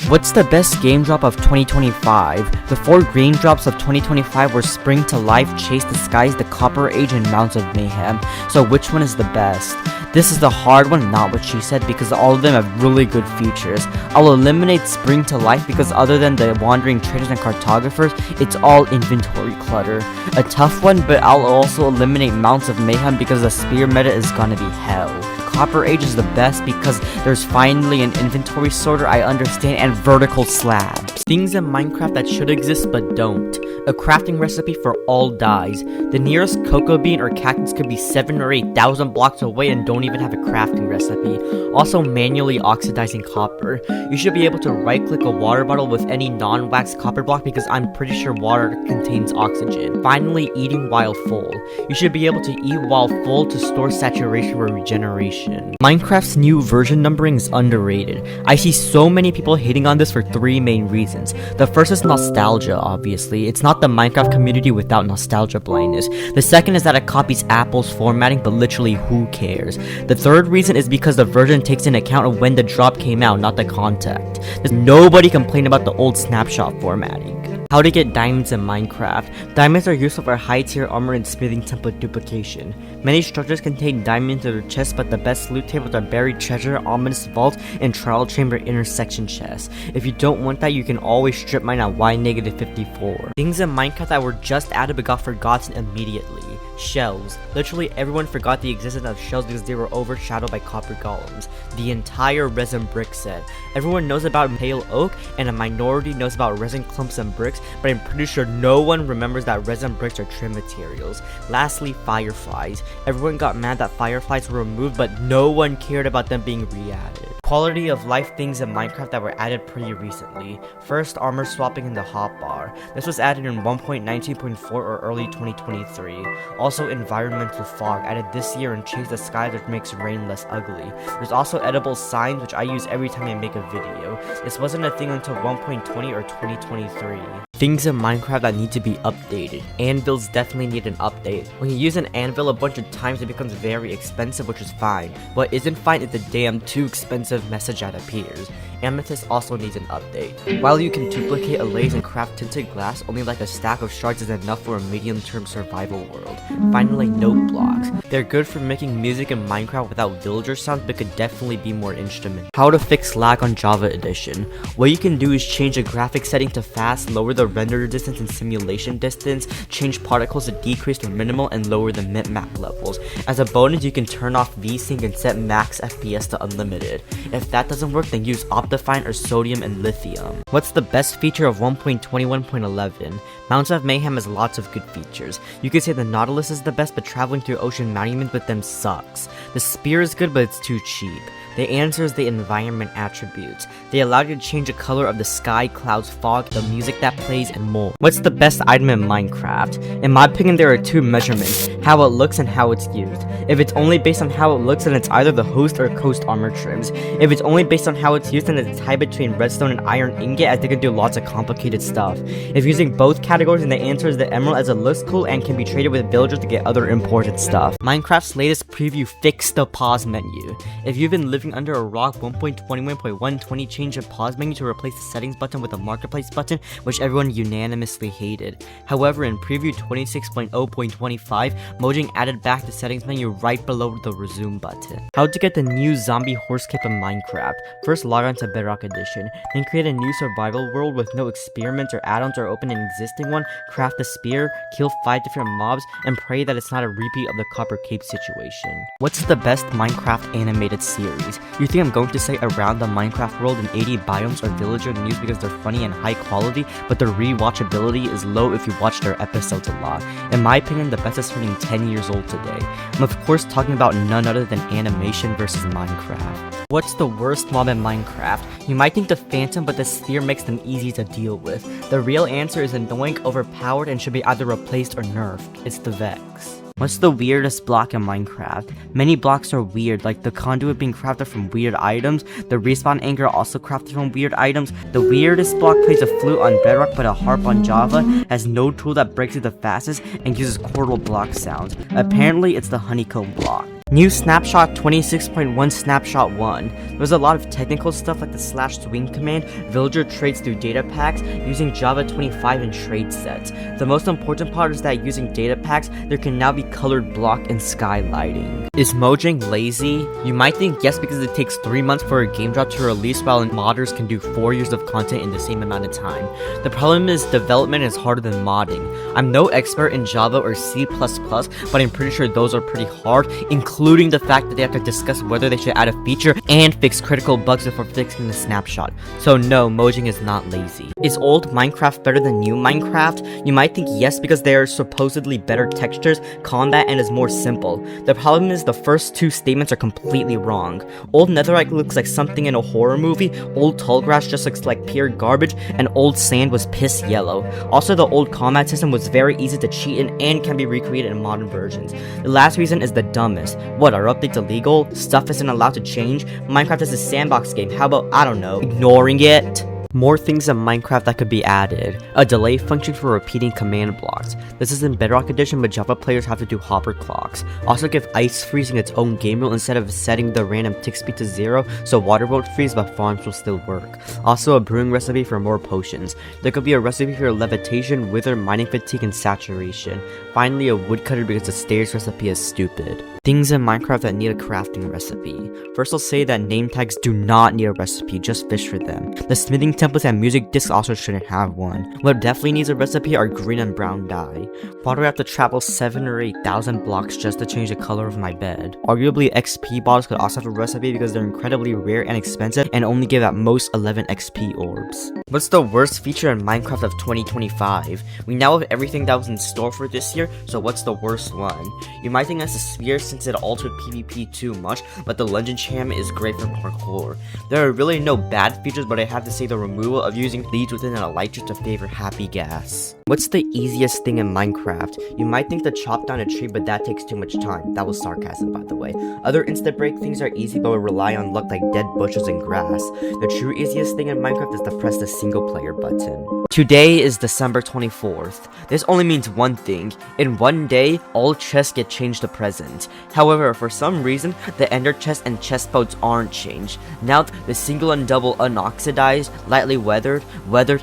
What's the best game drop of 2025? The 4 green drops of 2025 were Spring to Life, Chase the Skies, the Copper Age, and Mounds of Mayhem. So which one is the best? This is the hard one, not what she said, because all of them have really good features. I'll eliminate Spring to Life because other than the Wandering Traders and Cartographers, it's all inventory clutter. A tough one, but I'll also eliminate Mounts of Mayhem because the spear meta is gonna be hell. Copper Age is the best because there's finally an inventory sorter I understand and vertical slabs. Things in Minecraft that should exist but don't. A crafting recipe for all dyes. The nearest cocoa bean or cactus could be 7,000 or 8,000 blocks away and don't even have a crafting recipe. Also manually oxidizing copper. You should be able to right click a water bottle with any non-wax copper block because I'm pretty sure water contains oxygen. Finally, eating while full. You should be able to eat while full to store saturation for regeneration. Minecraft's new version numbering is underrated. I see so many people hating on this for 3 main reasons. The first is nostalgia, obviously. It's not the Minecraft community without nostalgia blindness. The second is that it copies Apple's formatting, but literally who cares? The third reason is because the version takes into account of when the drop came out, not the content. There's nobody complain about the old snapshot formatting. How to get diamonds in Minecraft. Diamonds are useful for high tier armor and smithing template duplication. Many structures contain diamonds in their chests, but the best loot tables are buried treasure, ominous vault, and trial chamber intersection chests. If you don't want that, you can always strip mine at Y-54. Things in Minecraft that were just added but got forgotten immediately. Shells. Literally everyone forgot the existence of shells because they were overshadowed by copper golems. The entire resin brick set. Everyone knows about pale oak and a minority knows about resin clumps and bricks, but I'm pretty sure no one remembers that resin bricks are trim materials. Lastly, fireflies. Everyone got mad that fireflies were removed, but no one cared about them being re-added. Quality of life things in Minecraft that were added pretty recently. First, armor swapping in the hotbar. This was added in 1.19.4 or early 2023. Also, environmental fog added this year and Chase the Skies, which makes rain less ugly. There's also edible signs, which I use every time I make a video. This wasn't a thing until 1.20 or 2023. Things in Minecraft that need to be updated. Anvils definitely need an update. When you use an anvil a bunch of times, it becomes very expensive, which is fine. What isn't fine is the damn too expensive message that appears. Amethyst also needs an update. While you can duplicate a lace and craft tinted glass, only like a stack of shards is enough for a medium-term survival world. Finally, note blocks. They're good for making music in Minecraft without villager sounds, but could definitely be more instrumental. How to fix lag on Java Edition. What you can do is change the graphic setting to fast, lower the render distance and simulation distance, change particles to decrease or minimal, and lower the map levels. As a bonus, you can turn off VSync and set max FPS to unlimited. If that doesn't work, then use Optifine or Sodium and Lithium. What's the best feature of 1.21.11? Mounts of Mayhem has lots of good features. You could say the Nautilus is the best, but traveling through ocean monuments with them sucks. The spear is good, but it's too cheap. The answer is the environment attributes. They allow you to change the color of the sky, clouds, fog, the music that plays, and more. What's the best item in Minecraft? In my opinion, there are 2 measurements, how it looks and how it's used. If it's only based on how it looks, then it's either the host or coast armor trims. If it's only based on how it's used, then it's tied between redstone and iron ingot, as they can do lots of complicated stuff. If using both categories, then the answer is the emerald, as it looks cool and can be traded with villagers to get other important stuff. Minecraft's latest preview fixed the pause menu. If you've been living under a rock, 1.21.120 changed the pause menu to replace the settings button with a marketplace button, which everyone unanimously hated. However, in preview 26.0.25, Mojang added back the settings menu right below the resume button. How to get the new zombie horse cape in Minecraft. First, log on to Bedrock Edition, then create a new survival world with no experiments or add-ons, or open an existing one, craft a spear, kill 5 different mobs, and pray that it's not a repeat of the copper cape situation. What's the best Minecraft animated series? You think I'm going to say Around the Minecraft World and 80 Biomes or Villager News because they're funny and high quality, but their rewatchability is low if you watch their episodes a lot. In my opinion, the best is turning 10 years old today. I'm of course talking about none other than Animation versus Minecraft. What's the worst mob in Minecraft? You might think the Phantom, but the Sphere makes them easy to deal with. The real answer is annoying, overpowered, and should be either replaced or nerfed. It's the Vex. What's the weirdest block in Minecraft? Many blocks are weird, like the conduit being crafted from weird items, the respawn anchor also crafted from weird items. The weirdest block plays a flute on Bedrock but a harp on Java, has no tool that breaks it the fastest, and uses chordal block sounds. Apparently, it's the honeycomb block. New snapshot 26.1 snapshot 1. There's a lot of technical stuff like the /swing command, villager trades through data packs, using Java 25 and trade sets. The most important part is that using data packs, there can now be colored block and skylighting. Is Mojang lazy? You might think yes, because it takes 3 months for a game drop to release, while modders can do 4 years of content in the same amount of time. The problem is development is harder than modding. I'm no expert in Java or C++, but I'm pretty sure those are pretty hard, including the fact that they have to discuss whether they should add a feature and fix critical bugs before fixing the snapshot. So no, Mojang is not lazy. Is old Minecraft better than new Minecraft? You might think yes, because there are supposedly better textures, combat, and is more simple. The problem is the first 2 statements are completely wrong. Old Netherite looks like something in a horror movie, old Tallgrass just looks like pure garbage, and old sand was piss yellow. Also, the old combat system was very easy to cheat in and can be recreated in modern versions. The last reason is the dumbest. What, are updates illegal? Stuff isn't allowed to change? Minecraft is a sandbox game, how about, I don't know, ignoring it? More things in Minecraft that could be added. A delay function for repeating command blocks. This is in Bedrock Edition, but Java players have to do hopper clocks. Also give ice freezing its own game rule instead of setting the random tick speed to 0, so water won't freeze but farms will still work. Also a brewing recipe for more potions. There could be a recipe for levitation, wither, mining fatigue, and saturation. Finally a woodcutter because the stairs recipe is stupid. Things in Minecraft that need a crafting recipe. First I'll say that name tags do not need a recipe, just fish for them. The smithing templates and music discs also shouldn't have one. What definitely needs a recipe are green and brown dye. Why do I have to travel 7,000 or 8,000 blocks just to change the color of my bed? Arguably XP bottles could also have a recipe because they're incredibly rare and expensive and only give at most 11 XP orbs. What's the worst feature in Minecraft of 2025? We now have everything that was in store for this year, so what's the worst one? You might think that's the sphere since it altered PvP too much, but the legend cham is great for parkour. There are really no bad features, but I have to say the removal of using leads within an elytra to favor happy gas. What's the easiest thing in Minecraft? You might think to chop down a tree, but that takes too much time. That was sarcasm, by the way. Other instant break things are easy, but will rely on luck like dead bushes and grass. The true easiest thing in Minecraft is to press the single player button. Today is December 24th. This only means one thing. In one day, all chests get changed to present. However, for some reason, the ender chest and chest modes aren't changed. Now, the single and double unoxidized, lightly weathered,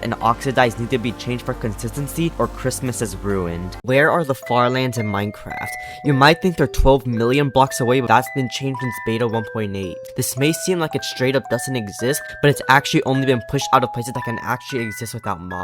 and oxidized need to be changed for consistency or Christmas is ruined. Where are the farlands in Minecraft? You might think they're 12 million blocks away, but that's been changed since beta 1.8. This may seem like it straight up doesn't exist, but it's actually only been pushed out of places that can actually exist without mods.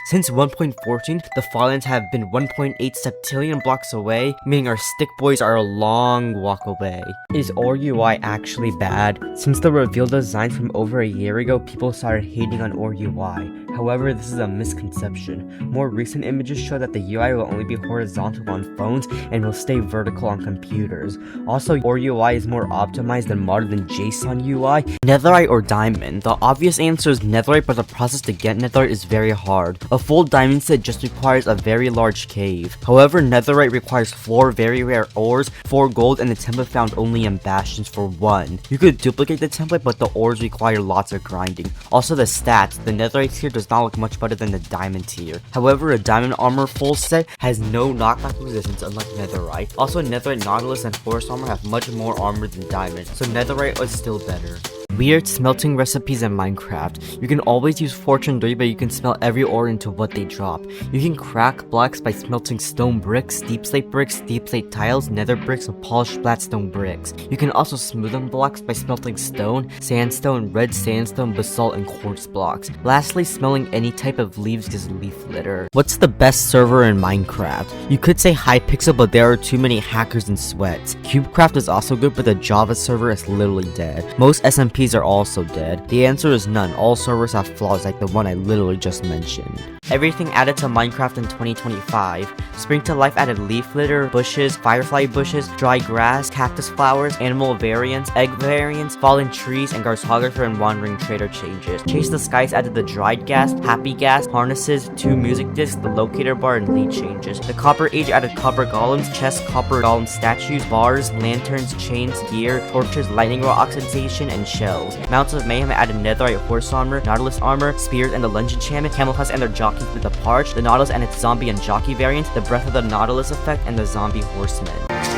Since 1.14, the farlands have been 1.8 septillion blocks away, meaning our stick boys are a long walk away. Is ORUI actually bad? Since the reveal designs from over a year ago, people started hating on ORUI. However, this is a misconception. More recent images show that the UI will only be horizontal on phones and will stay vertical on computers. Also, ORUI is more optimized and modern than JSON UI. Netherite or diamond? The obvious answer is netherite, but the process to get netherite is very hard. A full diamond set just requires a very large cave. However, netherite requires 4 very rare ores, 4 gold, and the template found only in bastions for 1. You could duplicate the template, but the ores require lots of grinding. Also, the stats. The netherite tier does not look much better than the diamond tier. However, a diamond armor full set has no knockback resistance unlike netherite. Also, netherite, nautilus, and forest armor have much more armor than diamond, so netherite is still better. Weird smelting recipes in Minecraft. You can always use Fortune 3, but you can smelt every ore into what they drop. You can crack blocks by smelting stone bricks, deep slate tiles, nether bricks, and polished flatstone bricks. You can also smoothen blocks by smelting stone, sandstone, red sandstone, basalt, and quartz blocks. Lastly, smelling any type of leaves is leaf litter. What's the best server in Minecraft? You could say Hypixel, but there are too many hackers and sweats. Cubecraft is also good, but the Java server is literally dead. Most SMPs are also dead. The answer is none. All servers have flaws like the one I literally just mentioned. Everything added to Minecraft in 2025. Spring to Life added leaf litter, bushes, firefly bushes, dry grass, cactus flowers, animal variants, egg variants, fallen trees, and Garthographer and Wandering Trader changes. Chase the Skies added the dried gas, happy gas, harnesses, 2 music discs, the locator bar, and lead changes. The Copper Age added copper golems, chests, copper golem statues, bars, lanterns, chains, gear, torches, lightning rod oxidation, and shells. Mounts of Mayhem added netherite horse armor, nautilus armor, spears, and the lunge enchantment, camouflage and their jockeys with the parch, the nautilus and its zombie and jockey variants, the breath of the nautilus effect, and the zombie horsemen.